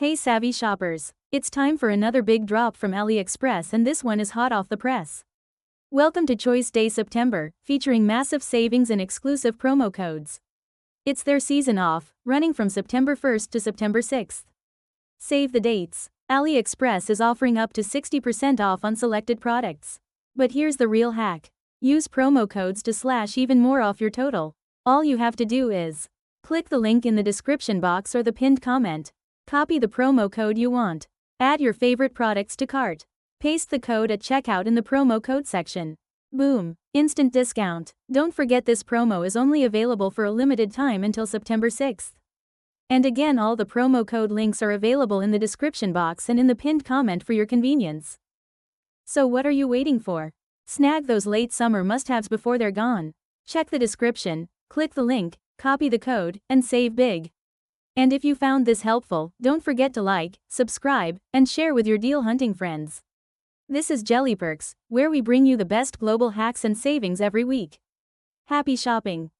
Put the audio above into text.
Hey savvy shoppers, it's time for another big drop from AliExpress, and this one is hot off the press. Welcome to Choiceday September, featuring massive savings and exclusive promo codes. It's their season off, running from September 1st to September 6th. Save the dates. AliExpress is offering up to 60% off on selected products. But here's the real hack. Use promo codes to slash even more off your total. All you have to do is click the link in the description box or the pinned comment. Copy the promo code you want. Add your favorite products to cart. Paste the code at checkout in the promo code section. Boom! Instant discount. Don't forget this promo is only available for a limited time until September 6th. And again, all the promo code links are available in the description box and in the pinned comment for your convenience. So what are you waiting for? Snag those late summer must-haves before they're gone. Check the description, click the link, copy the code, and save big. And if you found this helpful, don't forget to like, subscribe, and share with your deal hunting friends. This is Jellyperks, where we bring you the best global hacks and savings every week. Happy shopping!